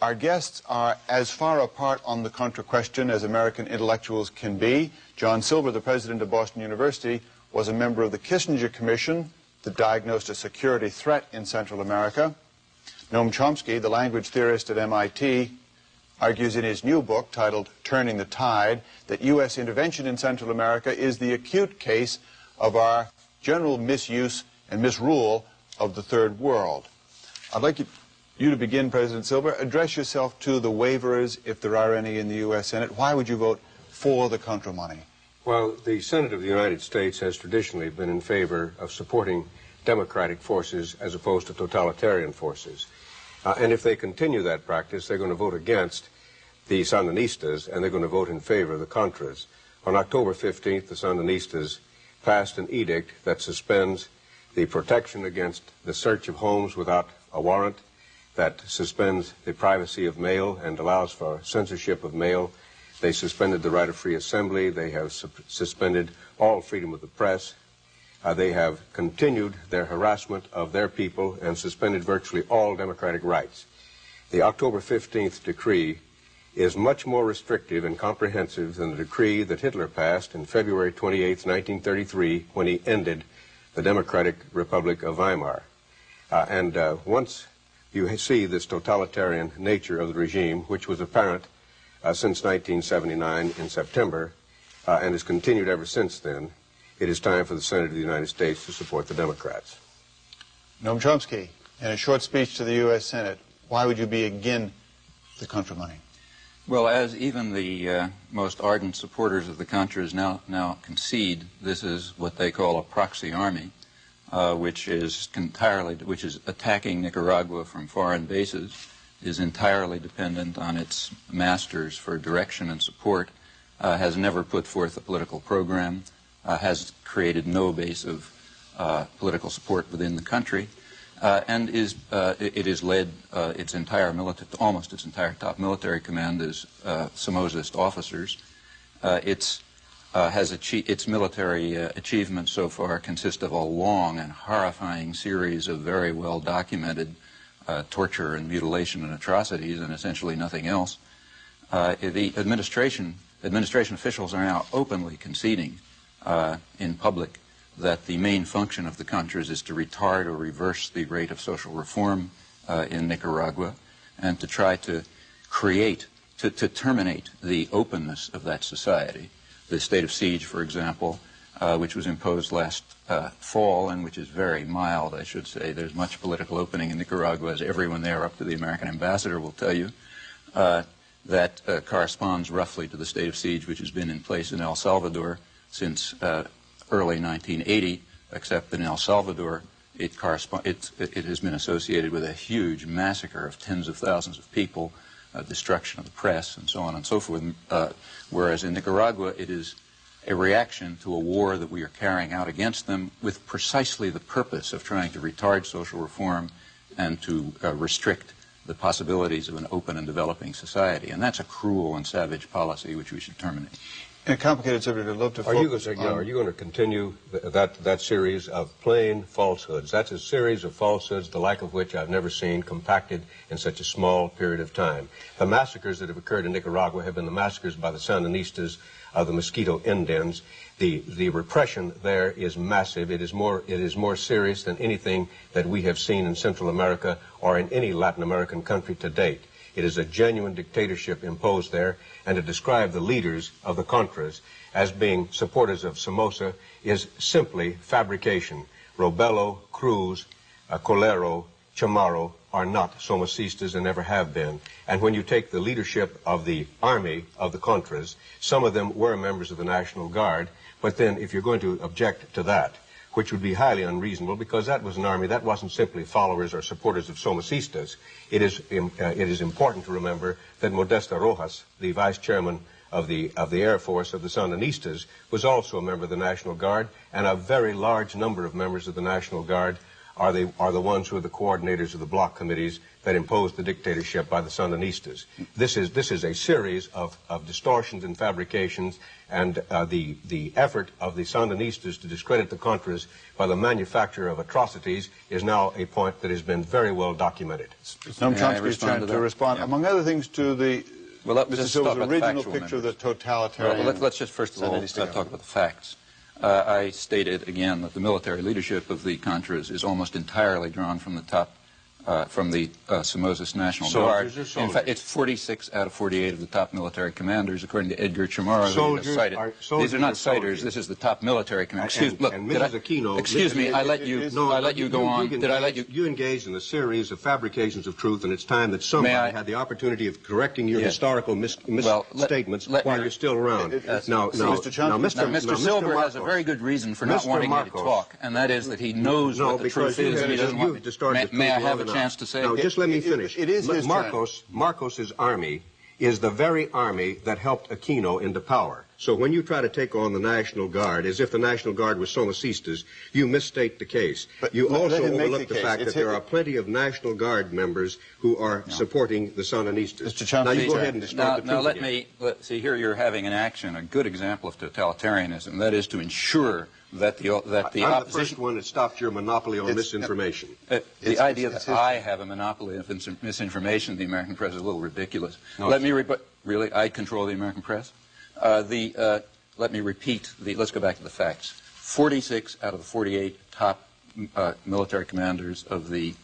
Our guests are as far apart on the Contra question as American intellectuals can be. John Silver, the president of Boston University, was a member of the Kissinger Commission that diagnosed a security threat in Central America. Noam Chomsky, the language theorist at MIT, argues in his new book titled Turning the Tide that U.S. intervention in Central America is the acute case of our general misuse and misrule of the Third World. I'd like you to begin, President Silver. Address yourself to the waverers, if there are any in the U.S. Senate. Why would you vote for the Contra money? Well, the Senate of the United States has traditionally been in favor of supporting democratic forces as opposed to totalitarian forces. And if they continue that practice, they're going to vote against the Sandinistas, and they're going to vote in favor of the Contras. On October 15th, the Sandinistas passed an edict that suspends the protection against the search of homes without a warrant, that suspends the privacy of mail and allows for censorship of mail. They suspended the right of free assembly. They have suspended all freedom of the press. They have continued their harassment of their people and suspended virtually all democratic rights. The October 15th decree is much more restrictive and comprehensive than the decree that Hitler passed in February 28, 1933, when he ended the Democratic Republic of Weimar. Once you see this totalitarian nature of the regime, which was apparent since 1979 in September and has continued ever since then, it is time for the Senate of the United States to support the Democrats. Noam Chomsky, in a short speech to the U.S. Senate, why would you be against the Contra money? Well, as even the most ardent supporters of the Contras now concede, this is what they call a proxy army, which is attacking Nicaragua from foreign bases, is entirely dependent on its masters for direction and support, has never put forth a political program, has created no base of political support within the country, and it is led almost its entire top military command is Somozist officers. Its military achievements so far consist of a long and horrifying series of very well documented torture and mutilation and atrocities, and essentially nothing else. The administration officials are now openly conceding in public that the main function of the Contras is to retard or reverse the rate of social reform in Nicaragua, and to try to terminate the openness of that society. The state of siege, for example, which was imposed last fall, and which is very mild, I should say. There's much political opening in Nicaragua, as everyone there, up to the American ambassador, will tell you. That corresponds roughly to the state of siege which has been in place in El Salvador since early 1980, except that in El Salvador it has been associated with a huge massacre of tens of thousands of people, destruction of the press, and so on and so forth, whereas in Nicaragua it is a reaction to a war that we are carrying out against them with precisely the purpose of trying to retard social reform and to restrict the possibilities of an open and developing society. And that's a cruel and savage policy which we should terminate. In a complicated subject, I'd love to focus on... Are you going to continue that series of plain falsehoods? That's a series of falsehoods, the like of which I've never seen, compacted in such a small period of time. The massacres that have occurred in Nicaragua have been the massacres by the Sandinistas of the Mosquito Indians. The repression there is massive. It is more serious than anything that we have seen in Central America or in any Latin American country to date. It is a genuine dictatorship imposed there, and to describe the leaders of the Contras as being supporters of Somoza is simply fabrication. Robelo, Cruz, Colero, Chamorro are not Somocistas and never have been. And when you take the leadership of the army of the Contras, some of them were members of the National Guard, but then if you're going to object to that, which would be highly unreasonable, because that was an army that wasn't simply followers or supporters of Somocistas. It is important to remember that Modesto Rojas, the vice chairman of the Air Force of the Sandinistas, was also a member of the National Guard, and a very large number of members of the National Guard are the ones who are the coordinators of the bloc committees that imposed the dictatorship by the Sandinistas. This is a series of distortions and fabrications, and the effort of the Sandinistas to discredit the Contras by the manufacture of atrocities is now a point that has been very well documented. Noam Chomsky is trying to respond, among other things, to the Mr. Silver's original picture of the totalitarian. Well, let's just first of all talk about the facts. I stated again that the military leadership of the Contras is almost entirely drawn from the top, from the Somozist National Guard. In fact, it's 46 out of 48 of the top military commanders, according to Edgar Chamorro. These are not citers. This is the top military commander. Excuse me. I let you go on. Did I let you? You engaged in a series of fabrications of truth, and it's time that somebody had the opportunity of correcting your historical misstatements while you're still around. Mr. Silver has a very good reason for not wanting me to talk, and that is that he knows what the truth is, and he doesn't want me. May I have a chance to say? No, just let me finish. It is his Marcos's army is the very army that helped Aquino into power. So when you try to take on the National Guard as if the National Guard was Somocistas, you misstate the case. But you also overlook the fact that there are plenty of National Guard members who are supporting the Sandinistas. Mr. Chomsky, now you go ahead and distort the truth again. See, here you're having in action a good example of totalitarianism. That is to ensure that the opposition... I'm the first one that stopped your monopoly on misinformation. The idea that I have a monopoly of misinformation in the American press is a little ridiculous. No, really, I control the American press? Let me repeat, let's go back to the facts. 46 out of the 48 top military commanders of the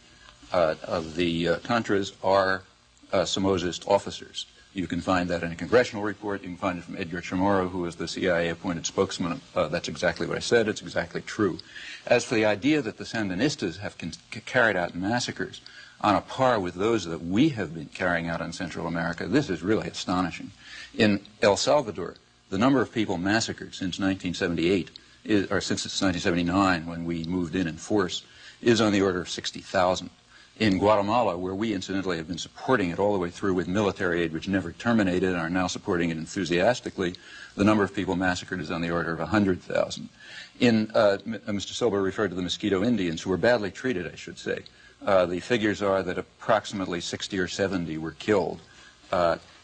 Contras are Somozist officers. You can find that in a congressional report. You can find it from Edgar Chamorro, who is the CIA-appointed spokesman. That's exactly what I said. It's exactly true. As for the idea that the Sandinistas have carried out massacres on a par with those that we have been carrying out in Central America, this is really astonishing. In El Salvador, the number of people massacred since 1978, or since 1979, when we moved in force, is on the order of 60,000. In Guatemala, where we incidentally have been supporting it all the way through with military aid, which never terminated, and are now supporting it enthusiastically, the number of people massacred is on the order of 100,000. Mr. Silber referred to the Mosquito Indians, who were badly treated, I should say. The figures are that approximately 60 or 70 were killed.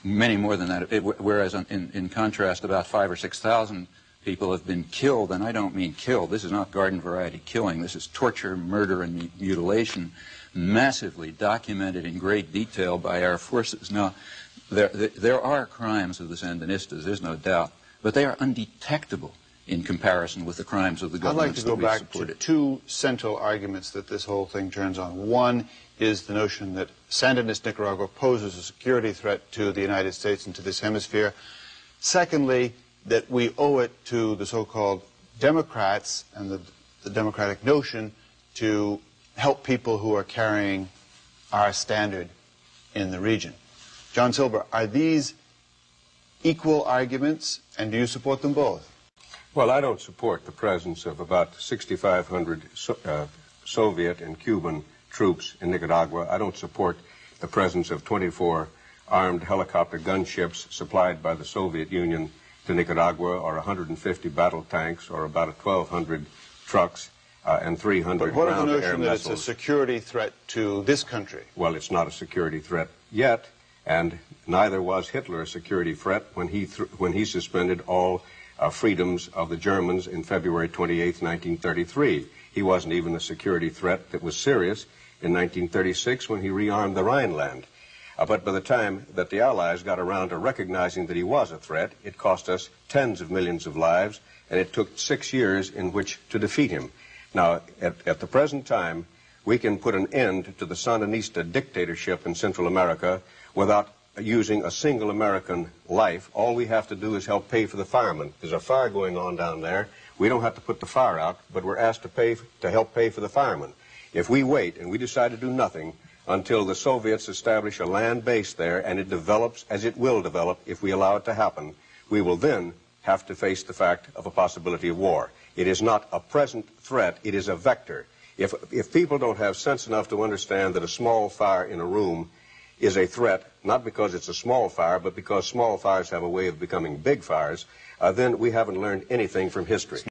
Many more than that, whereas in contrast, about 5,000 or 6,000 people have been killed, and I don't mean killed. This is not garden variety killing. This is torture, murder, and mutilation, massively documented in great detail by our forces. Now, there are crimes of the Sandinistas, there's no doubt, but they are undetectable in comparison with the crimes of the governments that we supported. I'd like to go back to two central arguments that this whole thing turns on. One is the notion that Sandinist Nicaragua poses a security threat to the United States and to this hemisphere. Secondly, that we owe it to the so-called Democrats and the democratic notion to help people who are carrying our standard in the region. John Silber, are these equal arguments, and do you support them both? Well, I don't support the presence of about 6,500 Soviet and Cuban troops in Nicaragua. I don't support the presence of 24 armed helicopter gunships supplied by the Soviet Union to Nicaragua, or 150 battle tanks, or about 1,200 trucks, and 300 ground air missiles. But what of the notion that it's a security threat to this country? Well, it's not a security threat yet, and neither was Hitler a security threat when he suspended all freedoms of the Germans in February 28, 1933. He wasn't even a security threat that was serious in 1936 when he rearmed the Rhineland. But by the time that the Allies got around to recognizing that he was a threat, it cost us tens of millions of lives, and it took 6 years in which to defeat him. Now, at the present time, we can put an end to the Sandinista dictatorship in Central America without using a single American life. All we have to do is help pay for the firemen. There's a fire going on down there. We don't have to put the fire out, but we're asked to help pay for the firemen. If we wait and we decide to do nothing until the Soviets establish a land base there and it develops as it will develop if we allow it to happen, we will then have to face the fact of a possibility of war. It is not a present threat, it is a vector. If people don't have sense enough to understand that a small fire in a room is a threat, not because it's a small fire, but because small fires have a way of becoming big fires, then we haven't learned anything from history.